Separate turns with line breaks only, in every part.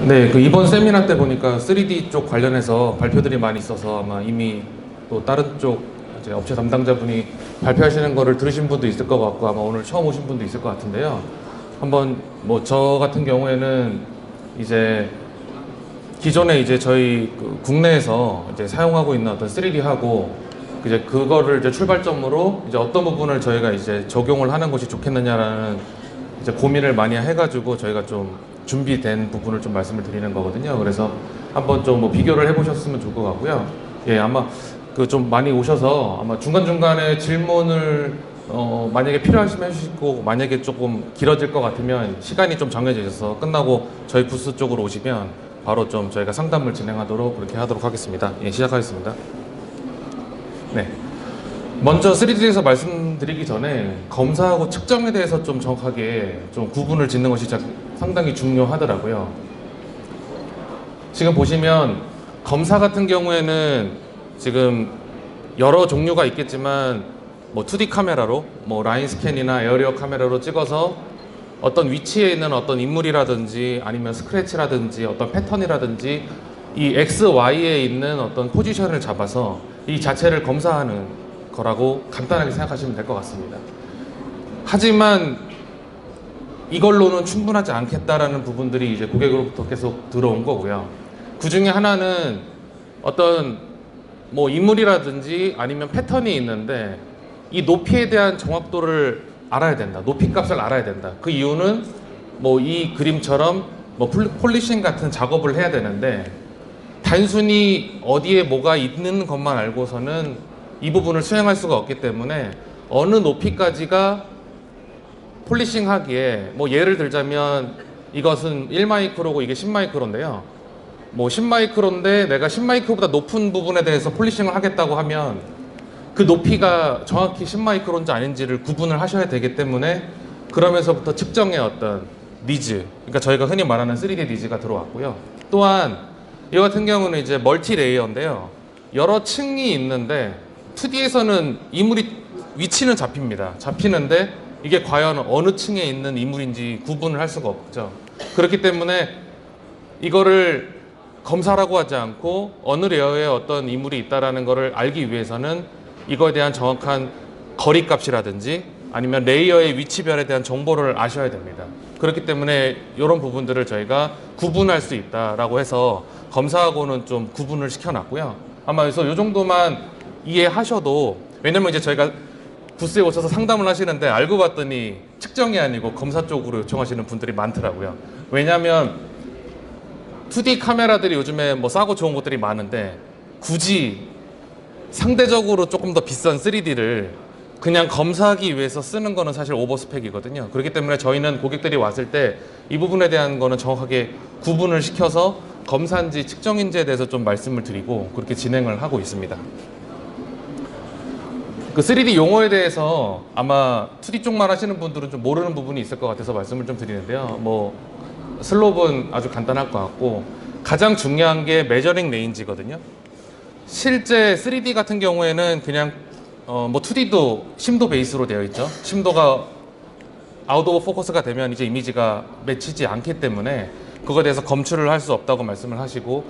네, 그 이번 세미나 때 보니까 3D 쪽 관련해서 발표들이 많이 있어서 아마 이미 또 다른 쪽 이제 업체 담당자분이 발표하시는 거를 들으신 분도 있을 것 같고 아마 오늘 처음 오신 분도 있을 것 같은데요. 한번 뭐 저 같은 경우에는 이제 기존에 이제 저희 그 국내에서 이제 사용하고 있는 어떤 3D하고 이제 그거를 이제 출발점으로 이제 어떤 부분을 저희가 이제 적용을 하는 것이 좋겠느냐라는 이제 고민을 많이 해가지고 저희가 좀 준비된 부분을 좀 말씀을 드리는 거거든요. 그래서 한번 좀 뭐 비교를 해보셨으면 좋을 것 같고요. 예, 아마 그 좀 많이 오셔서 아마 중간중간에 질문을 만약에 필요하시면 해주시고 만약에 조금 길어질 것 같으면 시간이 좀 정해져 있어서 끝나고 저희 부스 쪽으로 오시면 바로 좀 저희가 상담을 진행하도록 그렇게 하도록 하겠습니다. 예, 시작하겠습니다. 네. 먼저 3D에서 말씀드리기 전에 검사하고 측정에 대해서 좀 정확하게 좀 구분을 짓는 것이 상당히 중요하더라고요. 지금 보시면 검사 같은 경우에는 지금 여러 종류가 있겠지만 뭐 2D 카메라로 뭐 라인 스캔이나 에어리어 카메라로 찍어서 어떤 위치에 있는 어떤 인물이라든지 아니면 스크래치라든지 어떤 패턴이라든지 이 X, Y에 있는 어떤 포지션을 잡아서 이 자체를 검사하는 거라고 간단하게 생각하시면 될 것 같습니다. 하지만 이걸로는 충분하지 않겠다라는 부분들이 이제 고객으로부터 계속 들어온 거고요. 그 중에 하나는 어떤 뭐 인물이라든지 아니면 패턴이 있는데 이 높이에 대한 정확도를 알아야 된다. 높이 값을 알아야 된다. 그 이유는 뭐 이 그림처럼 뭐 폴리싱 같은 작업을 해야 되는데 단순히 어디에 뭐가 있는 것만 알고서는 이 부분을 수행할 수가 없기 때문에 어느 높이까지가 폴리싱 하기에 뭐 예를 들자면 이것은 1마이크로고 이게 10마이크로인데요. 뭐 10마이크로인데 내가 10마이크로보다 높은 부분에 대해서 폴리싱을 하겠다고 하면 그 높이가 정확히 10마이크로인지 아닌지를 구분을 하셔야 되기 때문에 그러면서부터 측정의 어떤 니즈, 그러니까 저희가 흔히 말하는 3D 니즈가 들어왔고요. 또한 이 같은 경우는 이제 멀티 레이어인데요. 여러 층이 있는데 2D에서는 인물이 위치는 잡힙니다. 잡히는데 이게 과연 어느 층에 있는 인물인지 구분을 할 수가 없죠. 그렇기 때문에 이거를 검사라고 하지 않고 어느 레이어에 어떤 인물이 있다라는 것을 알기 위해서는 이거에 대한 정확한 거리값이라든지 아니면 레이어의 위치별에 대한 정보를 아셔야 됩니다. 그렇기 때문에 이런 부분들을 저희가 구분할 수 있다라고 해서 검사하고는 좀 구분을 시켜놨고요. 아마 그래서 이 정도만 이해하셔도, 왜냐면 이제 저희가 부스에 오셔서 상담을 하시는데 알고 봤더니 측정이 아니고 검사 쪽으로 요청하시는 분들이 많더라고요. 왜냐면 2D 카메라들이 요즘에 뭐 싸고 좋은 것들이 많은데 굳이 상대적으로 조금 더 비싼 3D를 그냥 검사하기 위해서 쓰는 거는 사실 오버스펙이거든요. 그렇기 때문에 저희는 고객들이 왔을 때 이 부분에 대한 거는 정확하게 구분을 시켜서 검사인지 측정인지에 대해서 좀 말씀을 드리고 그렇게 진행을 하고 있습니다. 그 3D 용어에 대해서 아마 2D 쪽만 하시는 분들은 좀 모르는 부분이 있을 것 같아서 말씀을 좀 드리는데요. 뭐 슬롭은 아주 간단할 것 같고 가장 중요한 게 메저링 레인지거든요. 실제 3D 같은 경우에는 그냥 뭐 2D도 심도 베이스로 되어 있죠. 심도가 아웃 오브 포커스가 되면 이제 이미지가 맺히지 않기 때문에 그거에 대해서 검출을 할 수 없다고 말씀을 하시고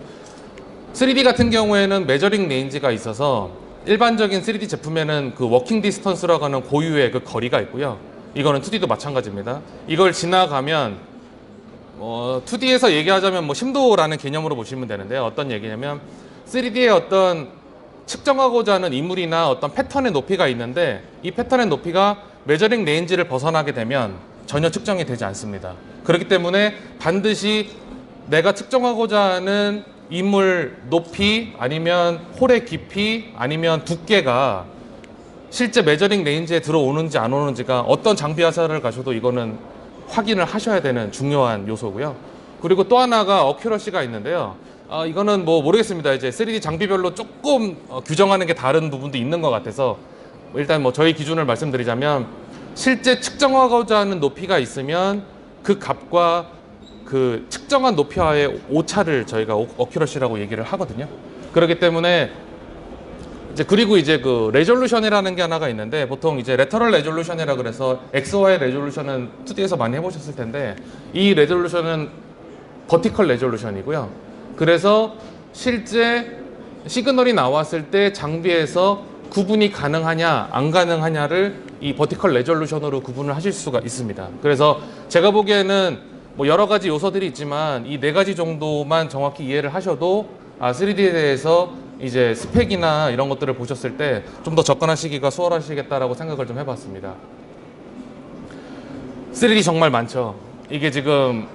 3D 같은 경우에는 메저링 레인지가 있어서 일반적인 3D 제품에는 그 워킹 디스턴스라고 하는 고유의 그 거리가 있고요. 이거는 2D도 마찬가지입니다. 이걸 지나가면 2D에서 얘기하자면 뭐 심도라는 개념으로 보시면 되는데요. 어떤 얘기냐면 3D의 어떤 측정하고자 하는 인물이나 어떤 패턴의 높이가 있는데 이 패턴의 높이가 메저링 레인지를 벗어나게 되면 전혀 측정이 되지 않습니다. 그렇기 때문에 반드시 내가 측정하고자 하는 인물 높이 아니면 홀의 깊이 아니면 두께가 실제 메저링 레인지에 들어오는지 안 오는지가 어떤 장비 회사를 가셔도 이거는 확인을 하셔야 되는 중요한 요소고요. 그리고 또 하나가 어큐러시가 있는데요. 이거는 뭐 모르겠습니다. 이제 3D 장비별로 조금 규정하는 게 다른 부분도 있는 것 같아서 일단 뭐 저희 기준을 말씀드리자면 실제 측정하고자 하는 높이가 있으면 그 값과 그 측정한 높이와의 오차를 저희가 어큐러시라고 얘기를 하거든요. 그렇기 때문에 이제 그리고 이제 그 레졸루션이라는 게 하나가 있는데 보통 이제 레터럴 레졸루션이라 그래서 XY 레졸루션은 2D에서 많이 해보셨을 텐데 이 레졸루션은 버티컬 레졸루션이고요. 그래서 실제 시그널이 나왔을 때 장비에서 구분이 가능하냐 안 가능하냐를 이 버티컬 레졸루션으로 구분을 하실 수가 있습니다. 그래서 제가 보기에는 뭐 여러 가지 요소들이 있지만 이 네 가지 정도만 정확히 이해를 하셔도 3D에 대해서 이제 스펙이나 이런 것들을 보셨을 때 좀 더 접근하시기가 수월하시겠다라고 생각을 좀 해봤습니다. 3D 정말 많죠. 이게 지금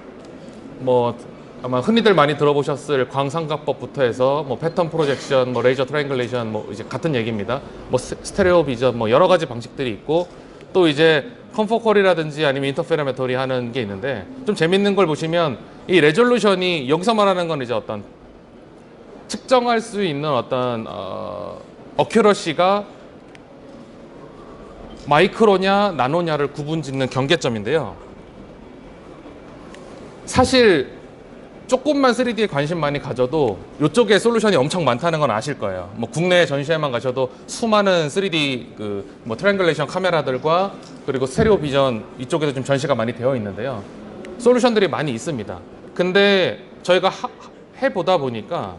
뭐 아마 흔히들 많이 들어보셨을 광삼각법부터 해서 뭐 패턴 프로젝션, 뭐 레이저 트라이앵글레이션, 뭐 이제 같은 얘기입니다. 뭐 스테레오 비전, 뭐 여러 가지 방식들이 있고 또 이제 컨포컬이라든지 아니면 인터페로메터리 하는 게 있는데 좀 재밌는 걸 보시면 이 레졸루션이 여기서 말하는 건 이제 어떤 측정할 수 있는 어떤 어큐러시가 마이크로냐 나노냐를 구분짓는 경계점인데요. 사실 조금만 3D에 관심 많이 가져도 이쪽에 솔루션이 엄청 많다는 건 아실 거예요. 뭐 국내 전시회만 가셔도 수많은 3D 뭐 트라이앵글레이션 카메라들과 그리고 스테레오 비전 이쪽에도 좀 전시가 많이 되어 있는데요. 솔루션들이 많이 있습니다. 근데 저희가 해보다 보니까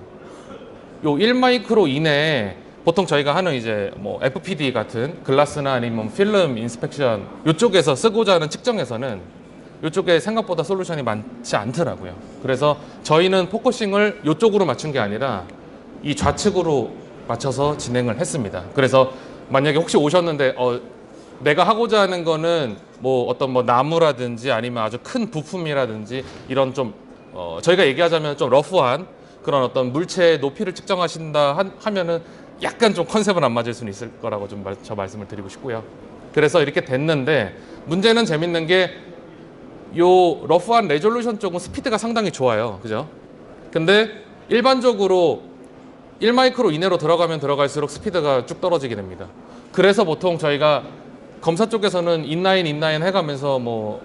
요 1마이크로 이내에 보통 저희가 하는 이제 뭐 FPD 같은 글라스나 아니면 필름 인스펙션 이쪽에서 쓰고자 하는 측정에서는 이쪽에 생각보다 솔루션이 많지 않더라고요. 그래서 저희는 포커싱을 이쪽으로 맞춘 게 아니라 이 좌측으로 맞춰서 진행을 했습니다. 그래서 만약에 혹시 오셨는데 내가 하고자 하는 거는 뭐 어떤 뭐 나무라든지 아니면 아주 큰 부품이라든지 이런 좀 저희가 얘기하자면 좀 러프한 그런 어떤 물체의 높이를 측정하신다 하면은 약간 좀 컨셉은 안 맞을 수는 있을 거라고 좀 저 말씀을 드리고 싶고요. 그래서 이렇게 됐는데 문제는 재밌는 게 요 러프한 레졸루션 쪽은 스피드가 상당히 좋아요. 그죠? 근데 일반적으로 1마이크로 이내로 들어가면 들어갈수록 스피드가 쭉 떨어지게 됩니다. 그래서 보통 저희가 검사 쪽에서는 인라인 해가면서 뭐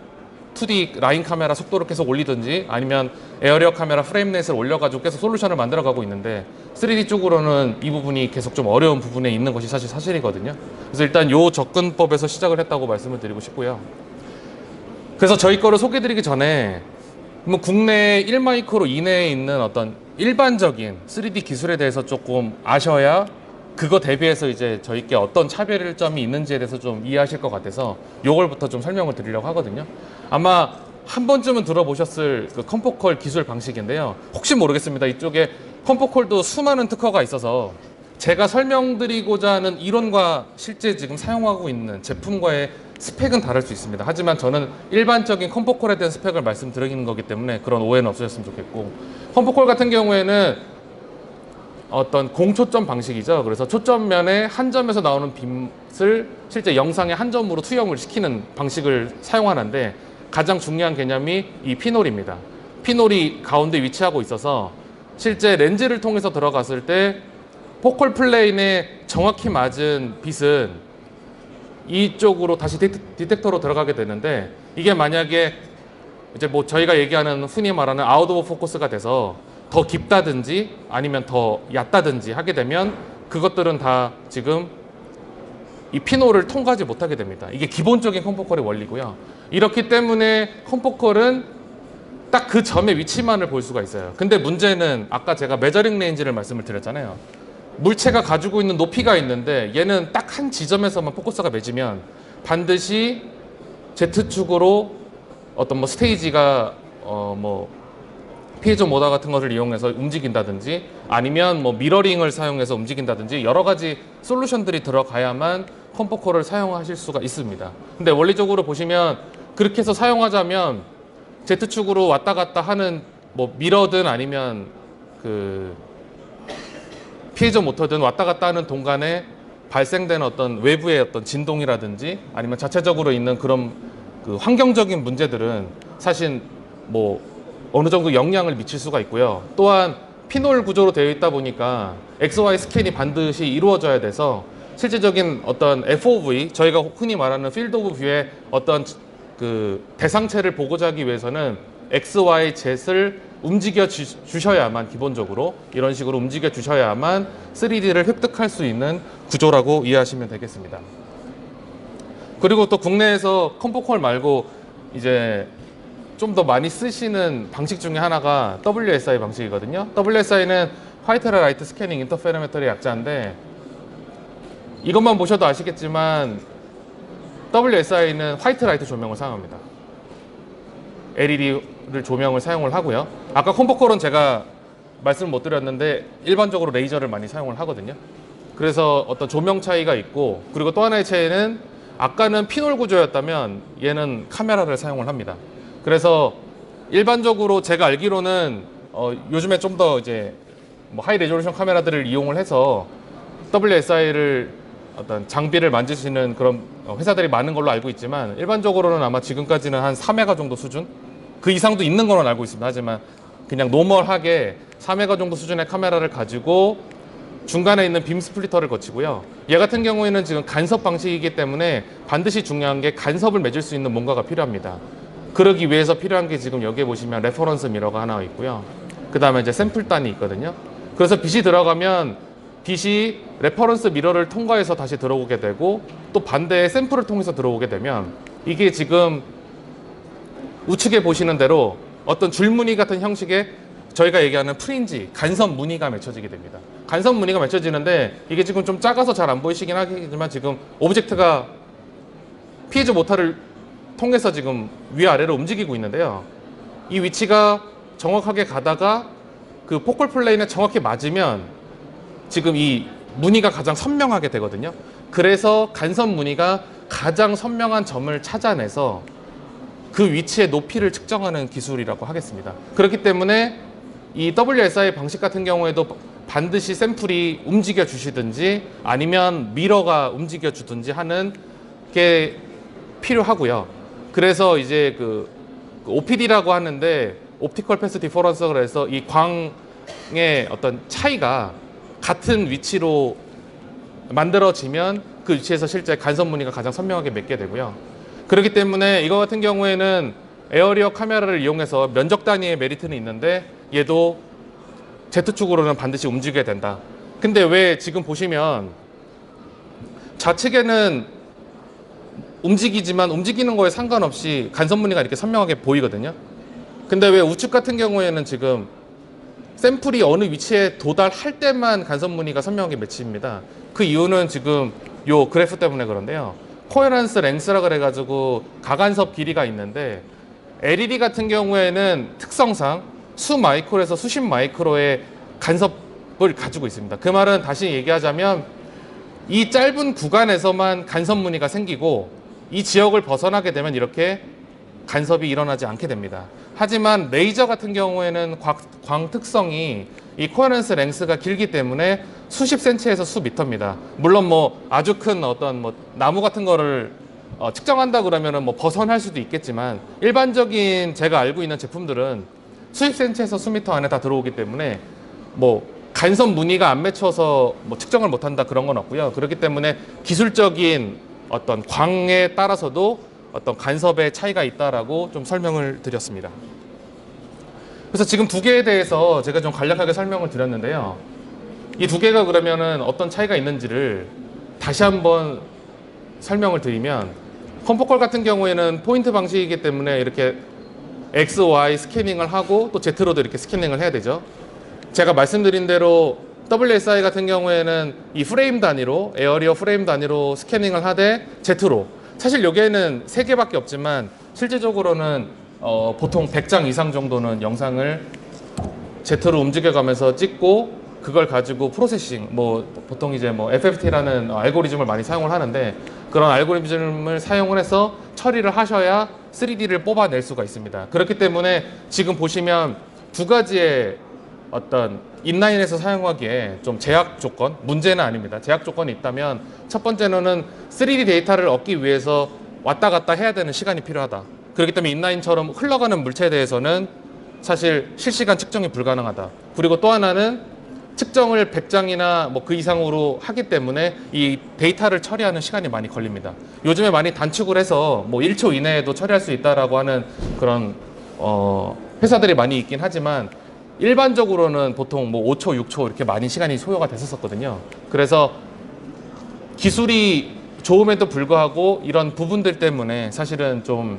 2D 라인 카메라 속도를 계속 올리든지 아니면 에어리어 카메라 프레임넷을 올려가지고 계속 솔루션을 만들어가고 있는데 3D 쪽으로는 이 부분이 계속 좀 어려운 부분에 있는 것이 사실이거든요. 그래서 일단 요 접근법에서 시작을 했다고 말씀을 드리고 싶고요. 그래서 저희 거를 소개드리기 전에 뭐 국내 1마이크로 이내에 있는 어떤 일반적인 3D 기술에 대해서 조금 아셔야 그거 대비해서 이제 저희께 어떤 차별점이 있는지에 대해서 좀 이해하실 것 같아서 요걸부터 좀 설명을 드리려고 하거든요. 아마 한 번쯤은 들어보셨을 그 컴포컬 기술 방식인데요. 혹시 모르겠습니다. 이쪽에 컴포컬도 수많은 특허가 있어서 제가 설명드리고자 하는 이론과 실제 지금 사용하고 있는 제품과의 스펙은 다를 수 있습니다. 하지만 저는 일반적인 컴포콜에 대한 스펙을 말씀드리는 거기 때문에 그런 오해는 없으셨으면 좋겠고, 컴포콜 같은 경우에는 어떤 공초점 방식이죠. 그래서 초점면에 한 점에서 나오는 빛을 실제 영상의 한 점으로 투영을 시키는 방식을 사용하는데 가장 중요한 개념이 이 피놀입니다. 피놀이 가운데 위치하고 있어서 실제 렌즈를 통해서 들어갔을 때 포컬 플레인에 정확히 맞은 빛은 이쪽으로 다시 디텍터로 들어가게 되는데, 이게 만약에 이제 뭐 저희가 얘기하는 흔히 말하는 아웃 오브 포커스가 돼서 더 깊다든지 아니면 더 얕다든지 하게 되면 그것들은 다 지금 이 피놀을 통과하지 못하게 됩니다. 이게 기본적인 컴포컬의 원리고요. 이렇기 때문에 컴포컬은 딱 그 점의 위치만을 볼 수가 있어요. 근데 문제는 아까 제가 메저링 레인지를 말씀을 드렸잖아요. 물체가 가지고 있는 높이가 있는데 얘는 딱 한 지점에서만 포커스가 맺으면 반드시 Z축으로 어떤 뭐 스테이지가 뭐 피에조 모다 같은 것을 이용해서 움직인다든지 아니면 뭐 미러링을 사용해서 움직인다든지 여러 가지 솔루션들이 들어가야만 컴포컬을 사용하실 수가 있습니다. 근데 원리적으로 보시면 그렇게 해서 사용하자면 Z축으로 왔다 갔다 하는 뭐 미러든 아니면 그 피에조 모터든 왔다 갔다 하는 동간에 발생되는 어떤 외부의 어떤 진동이라든지 아니면 자체적으로 있는 그런 그 환경적인 문제들은 사실 뭐 어느 정도 영향을 미칠 수가 있고요. 또한 피놀 구조로 되어 있다 보니까 XY 스캔이 반드시 이루어져야 돼서 실제적인 어떤 FOV, 저희가 흔히 말하는 필드 오브 뷰의 어떤 그 대상체를 보고자 하기 위해서는 XY, Z를 움직여 주셔야만, 기본적으로 이런 식으로 움직여 주셔야만 3D를 획득할 수 있는 구조라고 이해하시면 되겠습니다. 그리고 또 국내에서 컴포컬 말고 이제 좀 더 많이 쓰시는 방식 중에 하나가 WSI 방식이거든요. WSI는 화이트 라이트 스캐닝 인터페로메터리 약자인데, 이것만 보셔도 아시겠지만 WSI는 화이트 라이트 조명을 사용합니다. LED를 조명을 사용을 하고요. 아까 콤포콜은 제가 말씀을 못 드렸는데 일반적으로 레이저를 많이 사용을 하거든요. 그래서 어떤 조명 차이가 있고, 그리고 또 하나의 차이는 아까는 피놀 구조였다면 얘는 카메라를 사용을 합니다. 그래서 일반적으로 제가 알기로는 요즘에 좀 더 이제 뭐 하이 레졸루션 카메라들을 이용을 해서 WSI를 어떤 장비를 만드시는 그런 회사들이 많은 걸로 알고 있지만, 일반적으로는 아마 지금까지는 한 3메가 정도 수준, 그 이상도 있는 걸로 알고 있습니다. 하지만 그냥 노멀하게 3메가 정도 수준의 카메라를 가지고 중간에 있는 빔 스플리터를 거치고요. 얘 같은 경우에는 지금 간섭 방식이기 때문에 반드시 중요한 게 간섭을 맺을 수 있는 뭔가가 필요합니다. 그러기 위해서 필요한 게 지금 여기에 보시면 레퍼런스 미러가 하나 있고요. 그 다음에 이제 샘플단이 있거든요. 그래서 빛이 들어가면 빛이 레퍼런스 미러를 통과해서 다시 들어오게 되고, 또 반대의 샘플을 통해서 들어오게 되면 이게 지금 우측에 보시는 대로 어떤 줄무늬 같은 형식의 저희가 얘기하는 프린지, 간섭 무늬가 맺혀지게 됩니다. 간섭 무늬가 맺혀지는데 이게 지금 좀 작아서 잘 안 보이시긴 하겠지만 지금 오브젝트가 피해즈 모터를 통해서 지금 위아래로 움직이고 있는데요. 이 위치가 정확하게 가다가 그 포컬 플레인에 정확히 맞으면 지금 이 무늬가 가장 선명하게 되거든요. 그래서 간섭 무늬가 가장 선명한 점을 찾아내서 그 위치의 높이를 측정하는 기술이라고 하겠습니다. 그렇기 때문에 이 WSI 방식 같은 경우에도 반드시 샘플이 움직여 주시든지 아니면 미러가 움직여 주든지 하는 게 필요하고요. 그래서 이제 그 OPD라고 하는데 옵티컬 패스 디퍼런스, 그래서 이 광의 어떤 차이가 같은 위치로 만들어지면 그 위치에서 실제 간섭 무늬가 가장 선명하게 맺게 되고요. 그렇기 때문에 이거 같은 경우에는 에어리어 카메라를 이용해서 면적 단위의 메리트는 있는데 얘도 Z축으로는 반드시 움직여야 된다. 근데 왜 지금 보시면 좌측에는 움직이지만 움직이는 거에 상관없이 간섭 무늬가 이렇게 선명하게 보이거든요. 근데 왜 우측 같은 경우에는 지금 샘플이 어느 위치에 도달할 때만 간섭 무늬가 선명하게 맺힙니다. 그 이유는 지금 요 그래프 때문에 그런데요. 코헤런스 랭스라 그래가지고 가간섭 길이가 있는데, LED 같은 경우에는 특성상 수 마이크로에서 수십 마이크로의 간섭을 가지고 있습니다. 그 말은 다시 얘기하자면 이 짧은 구간에서만 간섭 무늬가 생기고 이 지역을 벗어나게 되면 이렇게 간섭이 일어나지 않게 됩니다. 하지만 레이저 같은 경우에는 광 특성이 이 코헤런스 랭스가 길기 때문에 수십 센치에서 수미터입니다. 물론 뭐 아주 큰 어떤 뭐 나무 같은 거를 측정한다 그러면은 뭐 벗어날 수도 있겠지만, 일반적인 제가 알고 있는 제품들은 수십 센치에서 수미터 안에 다 들어오기 때문에 뭐 간섭 무늬가 안 맺혀서 뭐 측정을 못한다 그런 건 없고요. 그렇기 때문에 기술적인 어떤 광에 따라서도 어떤 간섭의 차이가 있다라고 좀 설명을 드렸습니다. 그래서 지금 두 개에 대해서 제가 좀 간략하게 설명을 드렸는데요. 이 두 개가 그러면은 어떤 차이가 있는지를 다시 한번 설명을 드리면, 컴포컬 같은 경우에는 포인트 방식이기 때문에 이렇게 X, Y 스캐닝을 하고 또 Z로도 이렇게 스캐닝을 해야 되죠. 제가 말씀드린 대로 WSI 같은 경우에는 이 프레임 단위로, 에어리어 프레임 단위로 스캐닝을 하되 Z로, 사실 여기에는 3개밖에 없지만 실질적으로는 보통 100장 이상 정도는 영상을 Z로 움직여가면서 찍고, 그걸 가지고 프로세싱, 뭐 보통 이제 뭐 FFT라는 알고리즘을 많이 사용을 하는데, 그런 알고리즘을 사용을 해서 처리를 하셔야 3D를 뽑아낼 수가 있습니다. 그렇기 때문에 지금 보시면 두 가지의 어떤 인라인에서 사용하기에 좀 제약 조건, 문제는 아닙니다. 제약 조건이 있다면, 첫 번째로는 3D 데이터를 얻기 위해서 왔다 갔다 해야 되는 시간이 필요하다. 그렇기 때문에 인라인처럼 흘러가는 물체에 대해서는 사실 실시간 측정이 불가능하다. 그리고 또 하나는 측정을 100장이나 뭐 그 이상으로 하기 때문에 이 데이터를 처리하는 시간이 많이 걸립니다. 요즘에 많이 단축을 해서 뭐 1초 이내에도 처리할 수 있다라고 하는 그런 회사들이 많이 있긴 하지만, 일반적으로는 보통 뭐 5초, 6초 이렇게 많이 시간이 소요가 됐었거든요. 그래서 기술이 좋음에도 불구하고 이런 부분들 때문에 사실은 좀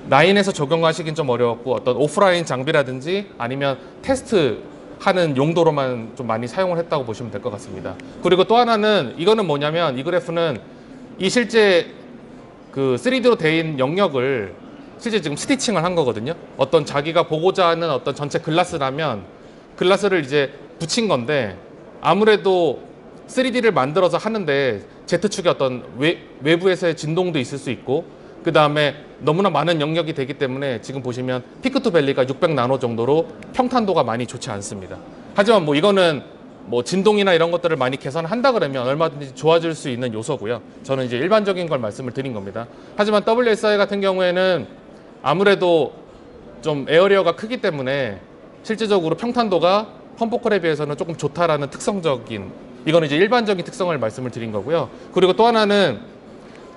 라인에서 적용하시긴 좀 어려웠고 어떤 오프라인 장비라든지 아니면 테스트 하는 용도로만 좀 많이 사용을 했다고 보시면 될 것 같습니다. 그리고 또 하나는 이거는 뭐냐면 이 그래프는 이 실제 그 3D로 된 영역을 실제 지금 스티칭을 한 거거든요. 어떤 자기가 보고자 하는 어떤 전체 글라스라면 글라스를 이제 붙인 건데 아무래도 3D를 만들어서 하는데 Z축의 어떤 외부에서의 진동도 있을 수 있고 그 다음에 너무나 많은 영역이 되기 때문에 지금 보시면 피크 투 밸리가 600나노 정도로 평탄도가 많이 좋지 않습니다. 하지만 뭐 이거는 뭐 진동이나 이런 것들을 많이 계산한다 그러면 얼마든지 좋아질 수 있는 요소고요. 저는 이제 일반적인 걸 말씀을 드린 겁니다. 하지만 WSI 같은 경우에는 아무래도 좀 에어리어가 크기 때문에 실질적으로 평탄도가 컴포컬에 비해서는 조금 좋다라는 특성적인 이거는 이제 일반적인 특성을 말씀을 드린 거고요. 그리고 또 하나는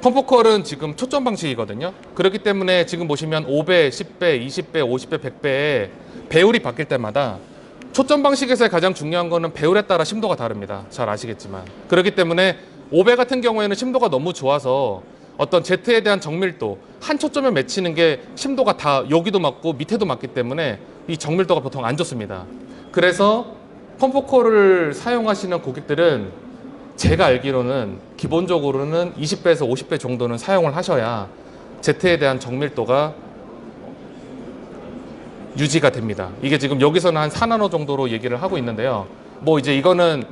컴포컬은 지금 초점 방식이거든요. 그렇기 때문에 지금 보시면 5배, 10배, 20배, 50배, 100배의 배율이 바뀔 때마다 초점 방식에서의 가장 중요한 거는 배율에 따라 심도가 다릅니다. 잘 아시겠지만. 그렇기 때문에 5배 같은 경우에는 심도가 너무 좋아서 어떤 Z에 대한 정밀도 한 초점에 맺히는 게 심도가 다 여기도 맞고 밑에도 맞기 때문에 이 정밀도가 보통 안 좋습니다. 그래서 컴포컬을 사용하시는 고객들은 제가 알기로는 기본적으로는 20배에서 50배 정도는 사용을 하셔야 Z에 대한 정밀도가 유지가 됩니다. 이게 지금 여기서는 한 4나노 정도로 얘기를 하고 있는데요. 뭐 이제 이거는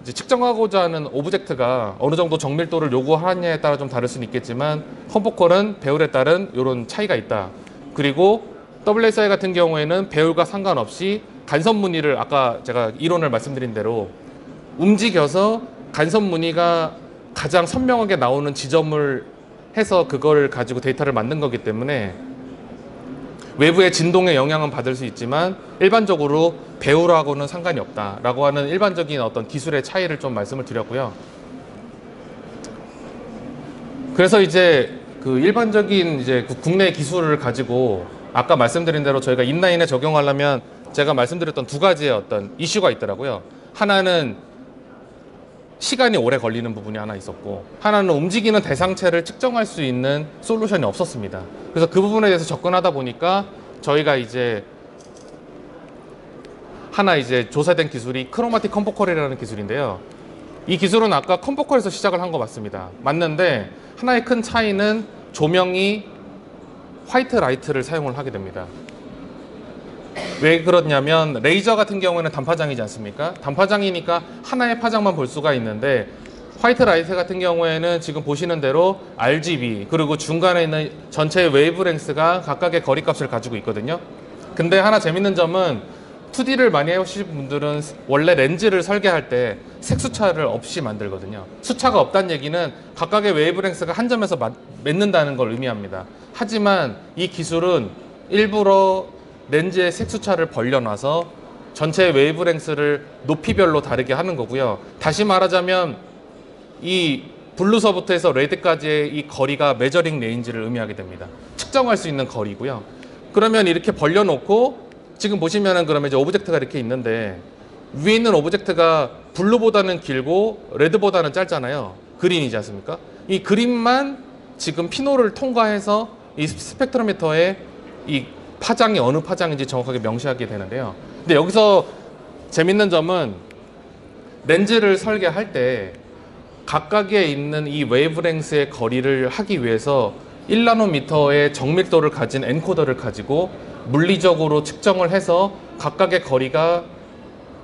이제 측정하고자 하는 오브젝트가 어느 정도 정밀도를 요구하느냐에 따라 좀 다를 수는 있겠지만 컴포컬은 배율에 따른 이런 차이가 있다. 그리고 WSI 같은 경우에는 배율과 상관없이 간섭 무늬를 아까 제가 이론을 말씀드린 대로 움직여서 간섭 무늬가 가장 선명하게 나오는 지점을 해서 그걸 가지고 데이터를 만든 거기 때문에 외부의 진동의 영향은 받을 수 있지만 일반적으로 배율하고는 상관이 없다라고 하는 일반적인 어떤 기술의 차이를 좀 말씀을 드렸고요. 그래서 이제 그 일반적인 이제 국내 기술을 가지고 아까 말씀드린 대로 저희가 인라인에 적용하려면 제가 말씀드렸던 두 가지의 어떤 이슈가 있더라고요. 하나는 시간이 오래 걸리는 부분이 하나 있었고 하나는 움직이는 대상체를 측정할 수 있는 솔루션이 없었습니다. 그래서 그 부분에 대해서 접근하다 보니까 저희가 이제 하나 이제 조사된 기술이 크로마틱 컴포컬이라는 기술인데요. 이 기술은 아까 컴포컬에서 시작을 한 거 맞습니다. 맞는데 하나의 큰 차이는 조명이 화이트 라이트를 사용을 하게 됩니다. 왜 그러냐면 레이저 같은 경우에는 단파장이지 않습니까? 단파장이니까 하나의 파장만 볼 수가 있는데 화이트 라이트 같은 경우에는 지금 보시는 대로 RGB 그리고 중간에 있는 전체의 웨이브랭스가 각각의 거리값을 가지고 있거든요. 근데 하나 재밌는 점은 2D를 많이 해오신 분들은 원래 렌즈를 설계할 때 색수차를 없이 만들거든요. 수차가 없다는 얘기는 각각의 웨이브랭스가 한 점에서 맺는다는 걸 의미합니다. 하지만 이 기술은 일부러 렌즈의 색수차를 벌려놔서 전체 웨이브랭스를 높이별로 다르게 하는 거고요. 다시 말하자면 이 블루서부터 해서 레드까지의 이 거리가 메저링 레인지를 의미하게 됩니다. 측정할 수 있는 거리고요. 그러면 이렇게 벌려놓고 지금 보시면은 그러면 이제 오브젝트가 이렇게 있는데 위에 있는 오브젝트가 블루보다는 길고 레드보다는 짧잖아요. 그린이지 않습니까? 이 그린만 지금 피노를 통과해서 이 스펙트로미터에 이 파장이 어느 파장인지 정확하게 명시하게 되는데요. 근데 여기서 재밌는 점은 렌즈를 설계할 때 각각에 있는 이 웨이브랭스의 거리를 하기 위해서 1나노미터의 정밀도를 가진 엔코더를 가지고 물리적으로 측정을 해서 각각의 거리가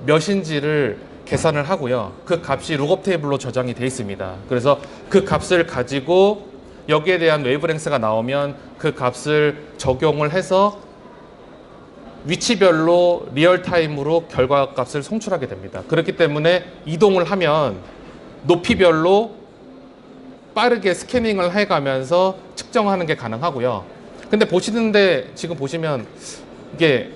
몇인지를 계산을 하고요. 그 값이 룩업 테이블로 저장이 되어 있습니다. 그래서 그 값을 가지고 여기에 대한 웨이브랭스가 나오면 그 값을 적용을 해서 위치별로 리얼타임으로 결과값을 송출하게 됩니다. 그렇기 때문에 이동을 하면 높이별로 빠르게 스캐닝을 해가면서 측정하는 게 가능하고요. 근데 보시는데 지금 보시면 이게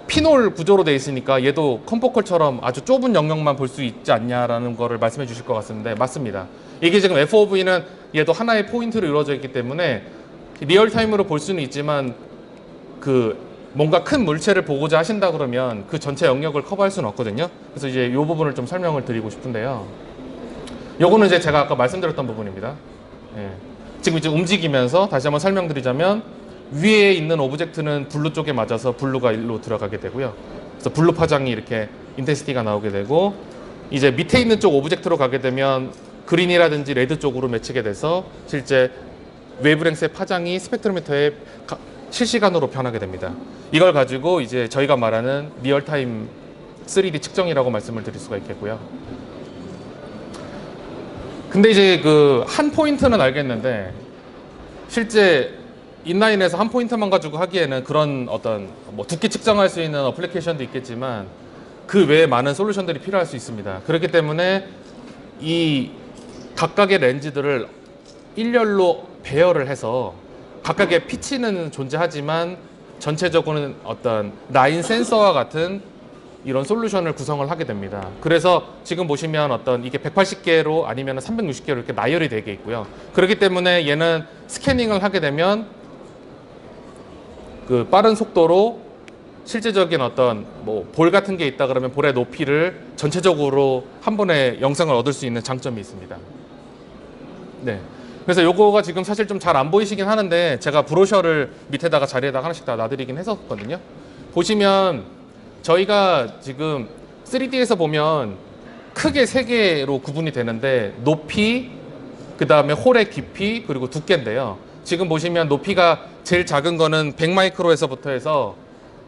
피놀 구조로 되어 있으니까 얘도 컴포컬처럼 아주 좁은 영역만 볼 수 있지 않냐라는 거를 말씀해 주실 것 같은데 맞습니다. 이게 지금 FOV는 얘도 하나의 포인트로 이루어져 있기 때문에 리얼타임으로 볼 수는 있지만 그 뭔가 큰 물체를 보고자 하신다 그러면 그 전체 영역을 커버할 수는 없거든요. 그래서 이제 이 부분을 좀 설명을 드리고 싶은데요. 요거는 이제 제가 아까 말씀드렸던 부분입니다. 예. 지금 이제 움직이면서 다시 한번 설명드리자면 위에 있는 오브젝트는 블루 쪽에 맞아서 블루가 일로 들어가게 되고요. 그래서 블루 파장이 이렇게 인텐시티가 나오게 되고, 이제 밑에 있는 쪽 오브젝트로 가게 되면 그린이라든지 레드 쪽으로 맺히게 돼서 실제 웨이브랭스의 파장이 스펙트로미터에 실시간으로 변하게 됩니다. 이걸 가지고 이제 저희가 말하는 리얼타임 3D 측정이라고 말씀을 드릴 수가 있겠고요. 근데 이제 그 한 포인트는 알겠는데, 실제 인라인에서 한 포인트만 가지고 하기에는 그런 어떤 뭐 두께 측정할 수 있는 어플리케이션도 있겠지만 그 외에 많은 솔루션들이 필요할 수 있습니다. 그렇기 때문에 이 각각의 렌즈들을 일렬로 배열을 해서 각각의 피치는 존재하지만 전체적으로는 어떤 라인 센서와 같은 이런 솔루션을 구성을 하게 됩니다. 그래서 지금 보시면 어떤 이게 180개로 아니면 360개로 이렇게 나열이 되게 있고요. 그렇기 때문에 얘는 스캐닝을 하게 되면 그 빠른 속도로 실제적인 어떤 뭐 볼 같은 게 있다 그러면 볼의 높이를 전체적으로 한 번에 영상을 얻을 수 있는 장점이 있습니다. 네. 그래서 요거가 지금 사실 좀 잘 안 보이시긴 하는데 제가 브로셔를 밑에다가 자리에다가 하나씩 다 놔드리긴 했었거든요. 보시면 저희가 지금 3D에서 보면 크게 세 개로 구분이 되는데 높이, 그 다음에 홀의 깊이, 그리고 두께인데요. 지금 보시면 높이가 제일 작은 거는 100마이크로에서부터 해서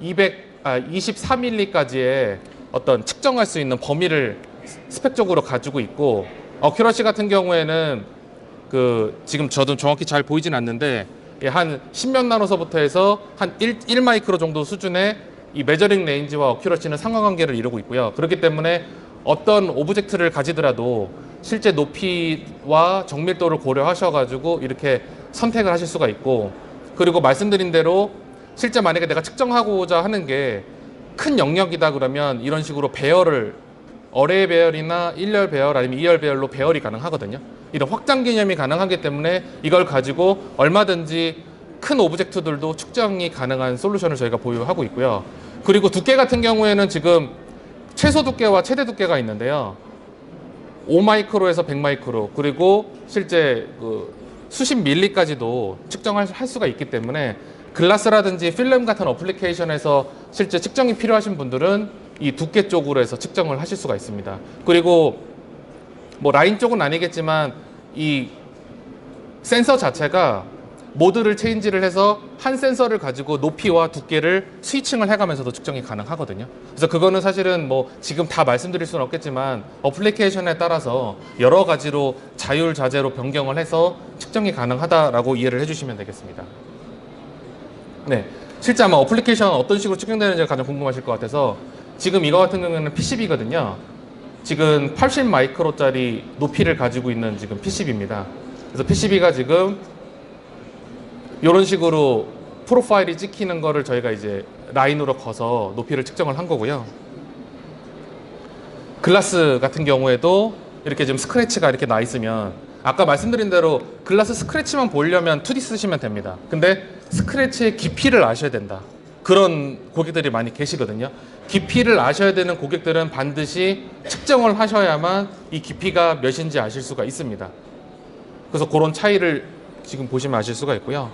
24mm까지의 어떤 측정할 수 있는 범위를 스펙적으로 가지고 있고, 어큐러시 같은 경우에는 그 지금 저도 정확히 잘 보이진 않는데 한 10몇 나노서부터 해서 한 1마이크로 정도 수준의 이 메저링 레인지와 어큐러시는 상관관계를 이루고 있고요. 그렇기 때문에 어떤 오브젝트를 가지더라도 실제 높이와 정밀도를 고려하셔가지고 이렇게 선택을 하실 수가 있고, 그리고 말씀드린 대로 실제 만약에 내가 측정하고자 하는 게 큰 영역이다 그러면 이런 식으로 배열을 어레이 배열이나 1열 배열 아니면 2열 배열로 배열이 가능하거든요. 이런 확장 개념이 가능하기 때문에 이걸 가지고 얼마든지 큰 오브젝트들도 측정이 가능한 솔루션을 저희가 보유하고 있고요. 그리고 두께 같은 경우에는 지금 최소 두께와 최대 두께가 있는데요. 5마이크로에서 100마이크로, 그리고 실제 그 수십 밀리까지도 측정할 수가 있기 때문에 글라스라든지 필름 같은 어플리케이션에서 실제 측정이 필요하신 분들은 이 두께 쪽으로 해서 측정을 하실 수가 있습니다. 그리고 뭐 라인 쪽은 아니겠지만 이 센서 자체가 모드를 체인지를 해서 한 센서를 가지고 높이와 두께를 스위칭을 해가면서도 측정이 가능하거든요. 그래서 그거는 사실은 뭐 지금 다 말씀드릴 수는 없겠지만 어플리케이션에 따라서 여러 가지로 자율자재로 변경을 해서 측정이 가능하다라고 이해를 해주시면 되겠습니다. 네, 실제 아마 어플리케이션 어떤 식으로 측정되는지가 가장 궁금하실 것 같아서, 지금 이거 같은 경우에는 PCB거든요. 지금 80 마이크로짜리 높이를 가지고 있는 지금 PCB입니다. 그래서 PCB가 지금 이런 식으로 프로파일이 찍히는 거를 저희가 이제 라인으로 커서 높이를 측정을 한 거고요. 글라스 같은 경우에도 이렇게 지금 스크래치가 이렇게 나 있으면 아까 말씀드린 대로 글라스 스크래치만 보려면 2D 쓰시면 됩니다. 근데 스크래치의 깊이를 아셔야 된다, 그런 고객들이 많이 계시거든요. 깊이를 아셔야 되는 고객들은 반드시 측정을 하셔야만 이 깊이가 몇인지 아실 수가 있습니다. 그래서 그런 차이를 지금 보시면 아실 수가 있고요.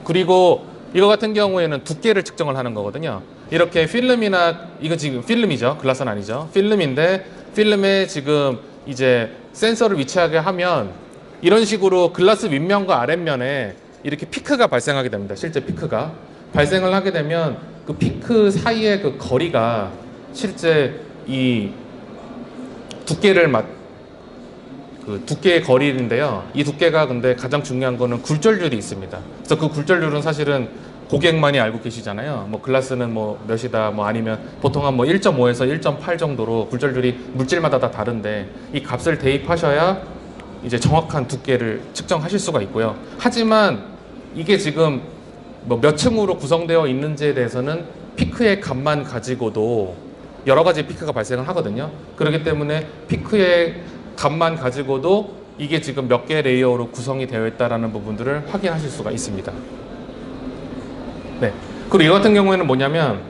그리고 이거 같은 경우에는 두께를 측정을 하는 거거든요. 이렇게 필름이나, 이거 지금 필름이죠. 글라스는 아니죠. 필름인데 필름에 지금 이제 센서를 위치하게 하면 이런 식으로 글라스 윗면과 아랫면에 이렇게 피크가 발생하게 됩니다. 실제 피크가 발생을 하게 되면 그 피크 사이의 그 거리가 실제 이 두께를 그 두께의 거리인데요. 이 두께가 근데 가장 중요한 거는 굴절률이 있습니다. 그래서 그 굴절률은 사실은 고객만이 알고 계시잖아요. 뭐 글라스는 뭐 몇이다, 뭐 아니면 보통 한 뭐 1.5에서 1.8 정도로 굴절률이 물질마다 다 다른데 이 값을 대입하셔야 이제 정확한 두께를 측정하실 수가 있고요. 하지만 이게 지금 뭐 몇 층으로 구성되어 있는지에 대해서는 피크의 값만 가지고도 여러 가지 피크가 발생을 하거든요. 그렇기 때문에 피크의 값만 가지고도 이게 지금 몇 개의 레이어로 구성이 되어 있다는 부분들을 확인하실 수가 있습니다. 네. 그리고 이거 같은 경우에는 뭐냐면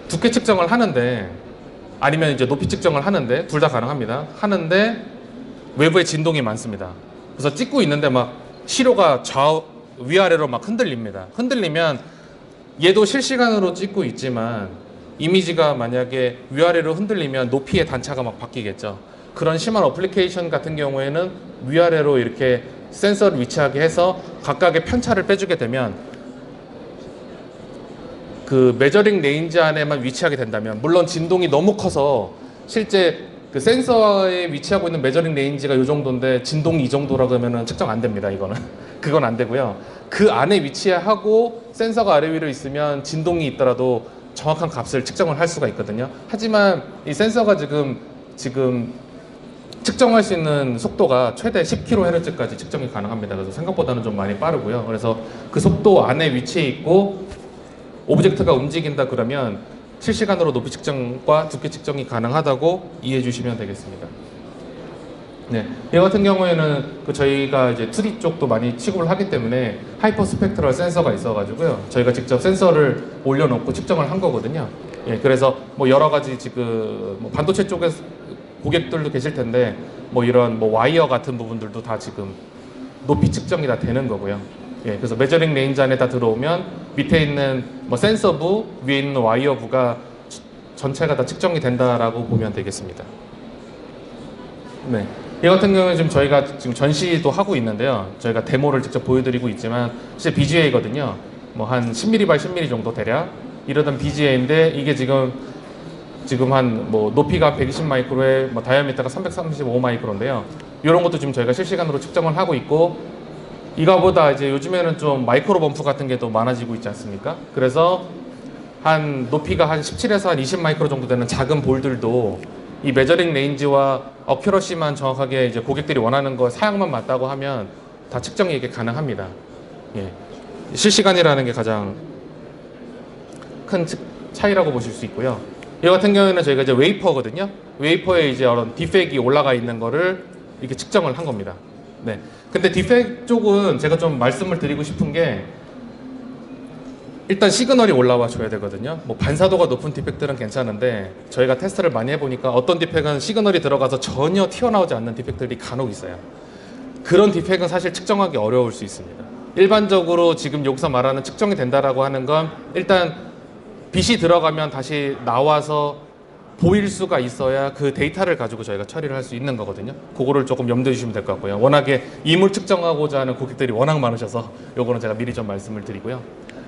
두께 측정을 하는데, 아니면 이제 높이 측정을 하는데, 둘 다 가능합니다. 하는데 외부에 진동이 많습니다. 그래서 찍고 있는데 막 시료가 위아래로 막 흔들립니다. 흔들리면 얘도 실시간으로 찍고 있지만 이미지가 만약에 위아래로 흔들리면 높이의 단차가 막 바뀌겠죠. 그런 심한 어플리케이션 같은 경우에는 위아래로 이렇게 센서를 위치하게 해서 각각의 편차를 빼주게 되면 그 메저링 레인지 안에만 위치하게 된다면, 물론 진동이 너무 커서 실제 그 센서에 위치하고 있는 메저링 레인지가 이 정도인데 진동이 이 정도라 그러면 측정 안 됩니다. 이거는 그건 안 되고요. 그 안에 위치하고 센서가 아래 위로 있으면 진동이 있더라도 정확한 값을 측정을 할 수가 있거든요. 하지만 이 센서가 지금 측정할 수 있는 속도가 최대 10kHz까지 측정이 가능합니다. 그래서 생각보다는 좀 많이 빠르고요. 그래서 그 속도 안에 위치해 있고 오브젝트가 움직인다 그러면 실시간으로 높이 측정과 두께 측정이 가능하다고 이해해 주시면 되겠습니다. 네, 이 같은 경우에는 저희가 이제 2D 쪽도 많이 취급을 하기 때문에 하이퍼 스펙트럴 센서가 있어가지고요. 저희가 직접 센서를 올려놓고 측정을 한 거거든요. 예, 그래서 뭐 여러 가지 지금 뭐 반도체 쪽에 고객들도 계실 텐데 뭐 이런 뭐 와이어 같은 부분들도 다 지금 높이 측정이 다 되는 거고요. 예, 그래서 메저링 레인지 안에 다 들어오면 밑에 있는 뭐 센서부, 위에 있는 와이어부가 전체가 다 측정이 된다라고 보면 되겠습니다. 네, 이 같은 경우는 지금 저희가 지금 전시도 하고 있는데요. 저희가 데모를 직접 보여드리고 있지만 실제 BGA거든요. 뭐 한 10mm by 10mm 정도 대략 이러던 BGA인데 이게 지금 한 뭐 높이가 120 마이크로에 뭐 다이아미터가 335 마이크로인데요. 이런 것도 지금 저희가 실시간으로 측정을 하고 있고, 이거보다 이제 요즘에는 좀 마이크로 범프 같은 게 더 많아지고 있지 않습니까? 그래서 한 높이가 한 17에서 한 20 마이크로 정도 되는 작은 볼들도 이 메저링 레인지와 어큐러시만 정확하게 이제 고객들이 원하는 거 사양만 맞다고 하면 다 측정이 이게 가능합니다. 예. 실시간이라는 게 가장 큰 차이라고 보실 수 있고요. 이 같은 경우에는 저희가 이제 웨이퍼거든요. 웨이퍼에 이제 이런 디펙이 올라가 있는 거를 이렇게 측정을 한 겁니다. 네. 근데 디펙 쪽은 제가 좀 말씀을 드리고 싶은 게, 일단 시그널이 올라와 줘야 되거든요. 뭐 반사도가 높은 디펙들은 괜찮은데 저희가 테스트를 많이 해보니까 어떤 디펙은 시그널이 들어가서 전혀 튀어나오지 않는 디펙들이 간혹 있어요. 그런 디펙은 사실 측정하기 어려울 수 있습니다. 일반적으로 지금 여기서 말하는 측정이 된다라고 하는 건 일단 빛이 들어가면 다시 나와서 보일 수가 있어야 그 데이터를 가지고 저희가 처리를 할 수 있는 거거든요. 그거를 조금 염두해 주시면 될 것 같고요. 워낙에 이물 측정하고자 하는 고객들이 워낙 많으셔서 요거는 제가 미리 좀 말씀을 드리고요.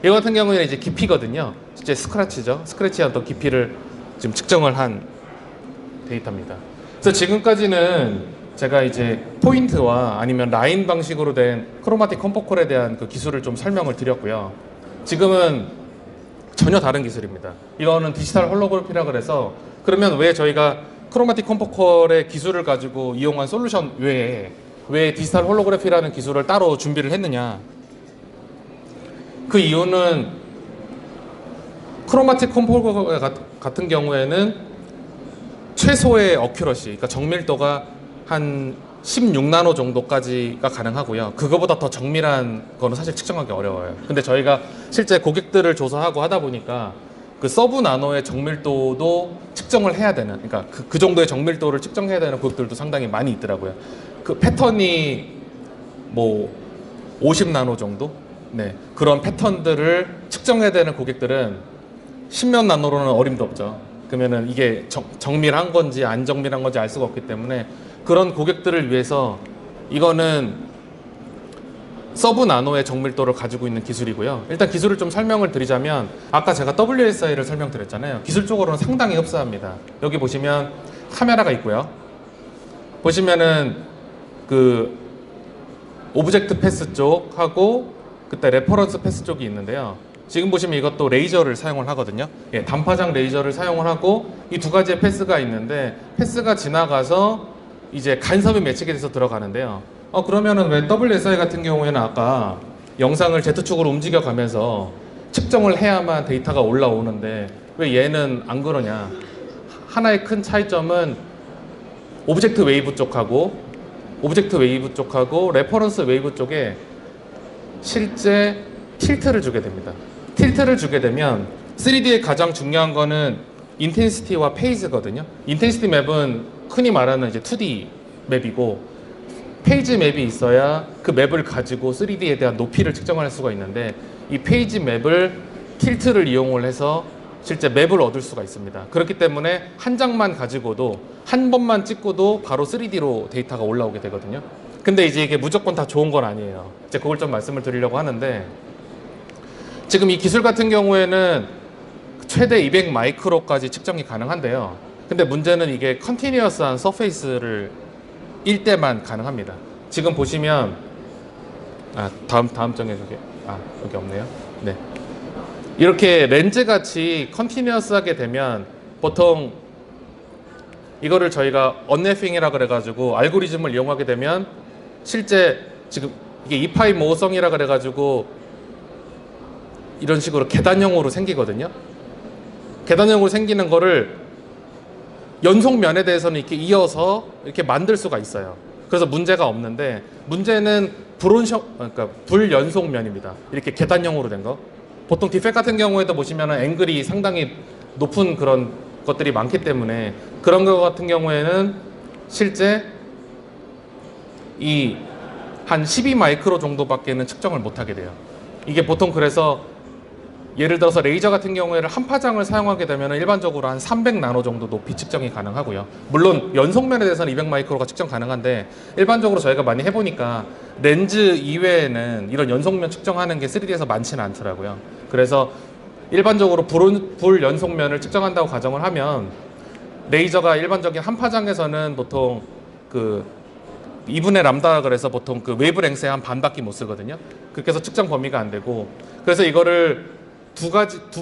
이 같은 경우에는 이제 깊이거든요. 실제 스크래치죠. 스크래치의 어떤 깊이를 지금 측정을 한 데이터입니다. 그래서 지금까지는 제가 이제 포인트와 아니면 라인 방식으로 된 크로마틱 컴포컬에 대한 그 기술을 좀 설명을 드렸고요. 지금은 전혀 다른 기술입니다. 이거는 디지털 홀로그래피라 그래서, 그러면 왜 저희가 크로마틱 컴포컬의 기술을 가지고 이용한 솔루션 외에 왜 디지털 홀로그래피라는 기술을 따로 준비를 했느냐? 그 이유는 크로마틱 컴포컬 같은 경우에는 최소의 어큐러시, 그러니까 정밀도가 한 16나노 정도까지가 가능하고요. 그거보다 더 정밀한 거는 사실 측정하기 어려워요. 근데 저희가 실제 고객들을 조사하고 하다 보니까 그 서브 나노의 정밀도도 측정을 해야 되는, 그러니까 그 정도의 정밀도를 측정해야 되는 고객들도 상당히 많이 있더라고요. 그 패턴이 뭐 50나노 정도? 네, 그런 패턴들을 측정해야 되는 고객들은 10몇 나노로는 어림도 없죠. 그러면은 이게 정밀한 건지 안 정밀한 건지 알 수가 없기 때문에 그런 고객들을 위해서 이거는 서브 나노의 정밀도를 가지고 있는 기술이고요. 일단 기술을 좀 설명을 드리자면, 아까 제가 WSI를 설명드렸잖아요. 기술적으로는 상당히 흡사합니다. 여기 보시면 카메라가 있고요. 보시면은 그 오브젝트 패스 쪽하고 그때 레퍼런스 패스 쪽이 있는데요. 지금 보시면 이것도 레이저를 사용을 하거든요. 예, 단파장 레이저를 사용을 하고 이 두 가지의 패스가 있는데, 패스가 지나가서 이제 간섭이 매치게 돼서 들어가는데요. 그러면은 왜 WSI 같은 경우에는 아까 영상을 Z축으로 움직여가면서 측정을 해야만 데이터가 올라오는데 왜 얘는 안 그러냐? 하나의 큰 차이점은 오브젝트 웨이브 쪽하고 레퍼런스 웨이브 쪽에 실제 틸트를 주게 됩니다. 틸트를 주게 되면 3D의 가장 중요한 거는 인텐시티와 페이즈거든요. 인텐시티 맵은 흔히 말하는 이제 2D 맵이고, 페이지 맵이 있어야 그 맵을 가지고 3D에 대한 높이를 측정할 수가 있는데 이 페이지 맵을 틸트를 이용을 해서 실제 맵을 얻을 수가 있습니다. 그렇기 때문에 한 장만 가지고도 한 번만 찍고도 바로 3D로 데이터가 올라오게 되거든요. 근데 이제 이게 무조건 다 좋은 건 아니에요. 이제 그걸 좀 말씀을 드리려고 하는데 지금 이 기술 같은 경우에는 최대 200 마이크로까지 측정이 가능한데요. 근데 문제는 이게 컨티니어스한 서페이스를 일 때만 가능합니다. 지금 보시면 다음 장에 여기 없네요. 네. 이렇게 렌즈 같이 컨티니어스하게 되면 보통 이거를 저희가 언래핑이라 그래가지고 알고리즘을 이용하게 되면 실제 지금 이게 이파이 모성이라 그래가지고 이런 식으로 계단형으로 생기거든요. 계단형으로 생기는 거를 연속면에 대해서는 이렇게 이어서 이렇게 만들 수가 있어요. 그래서 문제가 없는데 문제는 그러니까 불연속면입니다. 이렇게 계단형으로 된 거. 보통 디펙 같은 경우에도 보시면은 앵글이 상당히 높은 그런 것들이 많기 때문에 그런 것 같은 경우에는 실제 이 한 12 마이크로 정도밖에는 측정을 못 하게 돼요. 이게 보통 그래서 예를 들어서 레이저 같은 경우에는 한 파장을 사용하게 되면 일반적으로 한 300 나노 정도 높이 측정이 가능하고요. 물론 연속면에 대해서는 200 마이크로가 측정 가능한데 일반적으로 저희가 많이 해보니까 렌즈 이외에는 이런 연속면 측정하는 게 3D에서 많지는 않더라고요. 그래서 일반적으로 불연속면을 측정한다고 가정을 하면 레이저가 일반적인 한 파장에서는 보통 그 2분의 람다 그래서 보통 그 웨이브랭스의 한 반밖에 못 쓰거든요. 그렇게 해서 측정 범위가 안 되고 그래서 이거를 두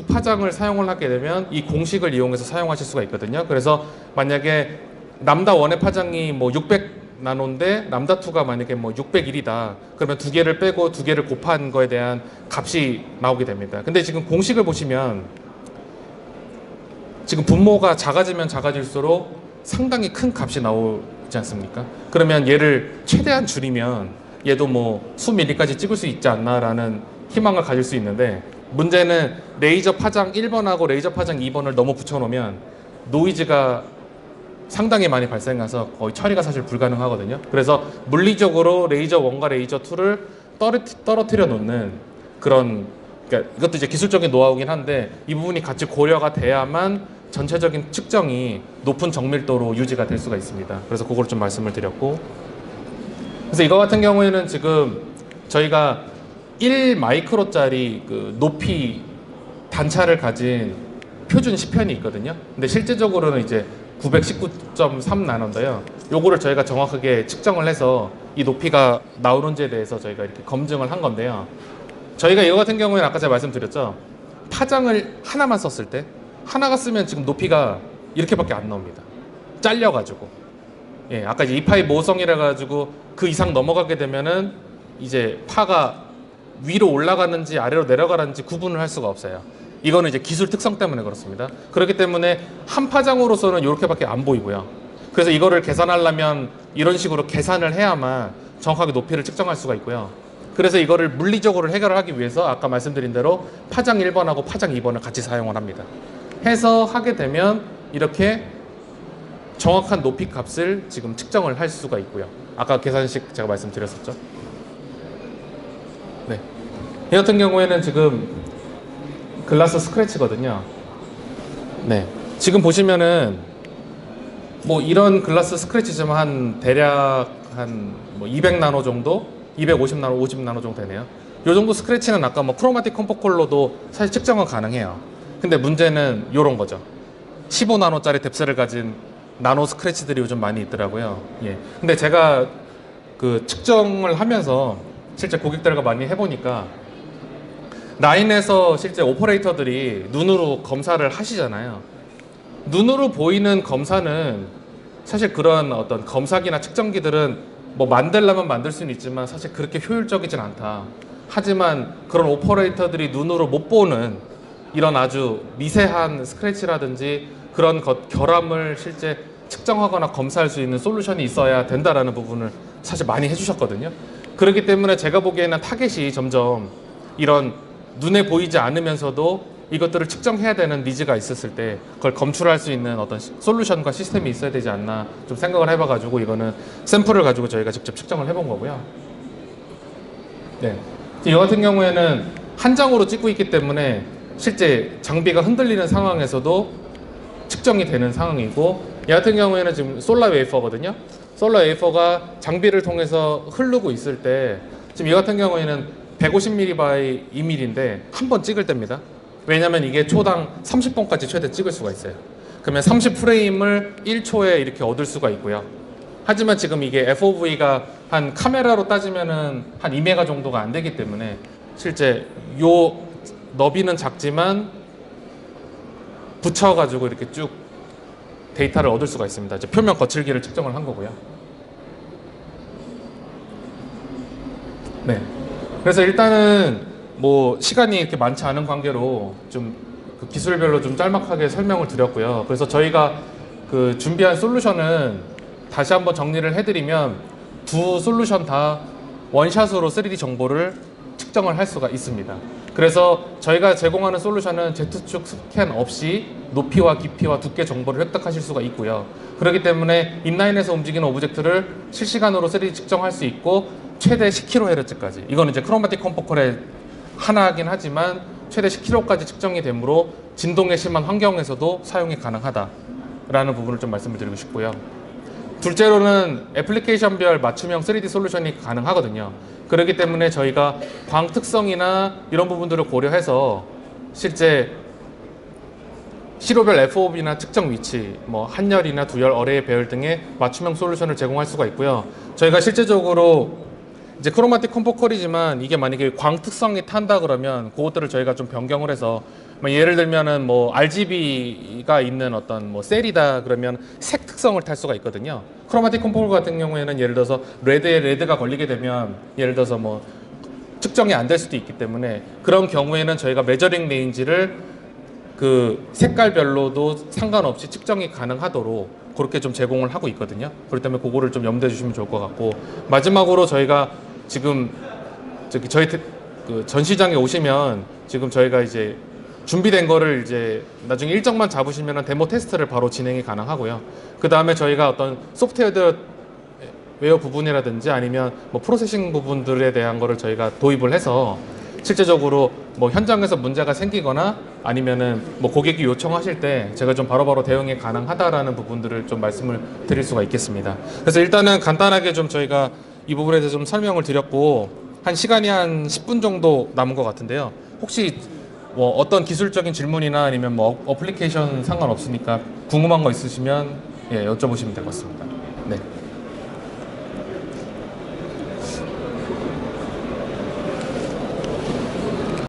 파장을 사용을 하게 되면 이 공식을 이용해서 사용하실 수가 있거든요. 그래서 만약에 람다 1의 파장이 뭐 600 나노인데 람다 2가 만약에 뭐 601이다. 그러면 두 개를 빼고 두 개를 곱한 거에 대한 값이 나오게 됩니다. 근데 지금 공식을 보시면 지금 분모가 작아지면 작아질수록 상당히 큰 값이 나오지 않습니까? 그러면 얘를 최대한 줄이면 얘도 뭐 수밀리까지 찍을 수 있지 않나라는 희망을 가질 수 있는데 문제는 레이저 파장 1번하고 레이저 파장 2번을 너무 붙여놓으면 노이즈가 상당히 많이 발생해서 거의 처리가 사실 불가능하거든요. 그래서 물리적으로 레이저 1과 레이저 2를 떨어뜨려 놓는 그런, 그러니까 이것도 이제 기술적인 노하우긴 한데 이 부분이 같이 고려가 돼야만 전체적인 측정이 높은 정밀도로 유지가 될 수가 있습니다. 그래서 그걸 좀 말씀을 드렸고, 그래서 이거 같은 경우에는 지금 저희가 1 마이크로짜리 그 높이 단차를 가진 표준 시편이 있거든요. 근데 실제적으로는 이제 919.3 나노인데요. 요거를 저희가 정확하게 측정을 해서 이 높이가 나오는지에 대해서 저희가 이렇게 검증을 한 건데요. 저희가 이거 같은 경우에는 아까 제가 말씀드렸죠. 파장을 하나만 썼을 때 하나가 쓰면 지금 높이가 이렇게밖에 안 나옵니다. 잘려가지고. 예, 아까 이제 이파이 모성이라 가지고 그 이상 넘어가게 되면은 이제 파가 위로 올라가는지 아래로 내려가는지 구분을 할 수가 없어요. 이거는 이제 기술 특성 때문에 그렇습니다. 그렇기 때문에 한 파장으로서는 이렇게밖에 안 보이고요. 그래서 이거를 계산하려면 이런 식으로 계산을 해야만 정확하게 높이를 측정할 수가 있고요. 그래서 이거를 물리적으로 해결하기 위해서 아까 말씀드린 대로 파장 1번하고 파장 2번을 같이 사용을 합니다. 해서 하게 되면 이렇게 정확한 높이 값을 지금 측정을 할 수가 있고요. 아까 계산식 제가 말씀드렸었죠. 네. 이 같은 경우에는 지금 글라스 스크래치거든요. 네. 지금 보시면은 뭐 이런 글라스 스크래치지만 한 대략 한 뭐 200나노 정도, 250나노, 50나노 정도 되네요. 요 정도 스크래치는 아까 뭐 크로마틱 컴포 컬러도 사실 측정은 가능해요. 근데 문제는 요런 거죠. 15나노짜리 뎁스를 가진 나노 스크래치들이 요즘 많이 있더라고요. 예. 근데 제가 그 측정을 하면서 실제 고객들과 많이 해보니까 라인에서 실제 오퍼레이터들이 눈으로 검사를 하시잖아요. 눈으로 보이는 검사는 사실 그런 어떤 검사기나 측정기들은 뭐 만들려면 만들 수는 있지만 사실 그렇게 효율적이진 않다. 하지만 그런 오퍼레이터들이 눈으로 못 보는 이런 아주 미세한 스크래치라든지 그런 결함을 실제 측정하거나 검사할 수 있는 솔루션이 있어야 된다라는 부분을 사실 많이 해주셨거든요. 그렇기 때문에 제가 보기에는 타겟이 점점 이런 눈에 보이지 않으면서도 이것들을 측정해야 되는 니즈가 있었을 때 그걸 검출할 수 있는 어떤 솔루션과 시스템이 있어야 되지 않나 좀 생각을 해봐가지고 이거는 샘플을 가지고 저희가 직접 측정을 해본 거고요. 네. 이 같은 경우에는 한 장으로 찍고 있기 때문에 실제 장비가 흔들리는 상황에서도 측정이 되는 상황이고, 이 같은 경우에는 지금 솔라 웨이퍼거든요. 솔라 웨이퍼가 장비를 통해서 흐르고 있을 때 지금 이 같은 경우에는 150mm by 2mm인데 한 번 찍을 때입니다. 왜냐면 이게 초당 30번까지 최대 찍을 수가 있어요. 그러면 30프레임을 1초에 이렇게 얻을 수가 있고요. 하지만 지금 이게 FOV가 한 카메라로 따지면은 한 2메가 정도가 안 되기 때문에 실제 요 너비는 작지만 붙여가지고 이렇게 쭉 데이터를 얻을 수가 있습니다. 이제 표면 거칠기를 측정을 한 거고요. 네. 그래서 일단은 뭐 시간이 이렇게 많지 않은 관계로 좀 그 기술별로 좀 짤막하게 설명을 드렸고요. 그래서 저희가 그 준비한 솔루션은 다시 한번 정리를 해드리면 두 솔루션 다 원샷으로 3D 정보를 측정을 할 수가 있습니다. 그래서 저희가 제공하는 솔루션은 Z축 스캔 없이 높이와 깊이와 두께 정보를 획득하실 수가 있고요. 그렇기 때문에 인라인에서 움직이는 오브젝트를 실시간으로 3D 측정할 수 있고 최대 10kHz까지, 이거는 이제 크로마틱 컴포컬의 하나이긴 하지만 최대 10kHz까지 측정이 되므로 진동에 심한 환경에서도 사용이 가능하다라는 부분을 좀 말씀을 드리고 싶고요. 둘째로는 애플리케이션별 맞춤형 3D 솔루션이 가능하거든요. 그렇기 때문에 저희가 광 특성이나 이런 부분들을 고려해서 실제 시로별 FOV나 측정 위치, 뭐 한열이나 두열, 어레이 배열 등의 맞춤형 솔루션을 제공할 수가 있고요. 저희가 실제적으로 이제 크로마틱 컴포컬이지만 이게 만약에 광 특성이 탄다 그러면 그것들을 저희가 좀 변경을 해서 뭐 예를 들면은 뭐 RGB가 있는 어떤 뭐 셀이다 그러면 색 특성을 탈 수가 있거든요. 크로마틱 컴포컬 같은 경우에는 예를 들어서 레드에 레드가 걸리게 되면 예를 들어서 뭐 측정이 안 될 수도 있기 때문에 그런 경우에는 저희가 메저링 레인지를 그 색깔별로도 상관없이 측정이 가능하도록 그렇게 좀 제공을 하고 있거든요. 그렇기 때문에 그거를 좀 염두해 주시면 좋을 것 같고, 마지막으로 저희가 지금 저희 그 전시장에 오시면 지금 저희가 이제 준비된 거를 이제 나중에 일정만 잡으시면 데모 테스트를 바로 진행이 가능하고요. 그 다음에 저희가 어떤 소프트웨어 부분이라든지 아니면 뭐 프로세싱 부분들에 대한 거를 저희가 도입을 해서 실제적으로 뭐 현장에서 문제가 생기거나 아니면은 뭐 고객이 요청하실 때 제가 좀 바로바로 대응이 가능하다라는 부분들을 좀 말씀을 드릴 수가 있겠습니다. 그래서 일단은 간단하게 좀 저희가 이 부분에 대해서 좀 설명을 드렸고, 한 시간이 한 10분 정도 남은 것 같은데요. 혹시 뭐 어떤 기술적인 질문이나 아니면 뭐 어플리케이션 상관없으니까 궁금한 거 있으시면 예, 여쭤보시면 될 것 같습니다. 네.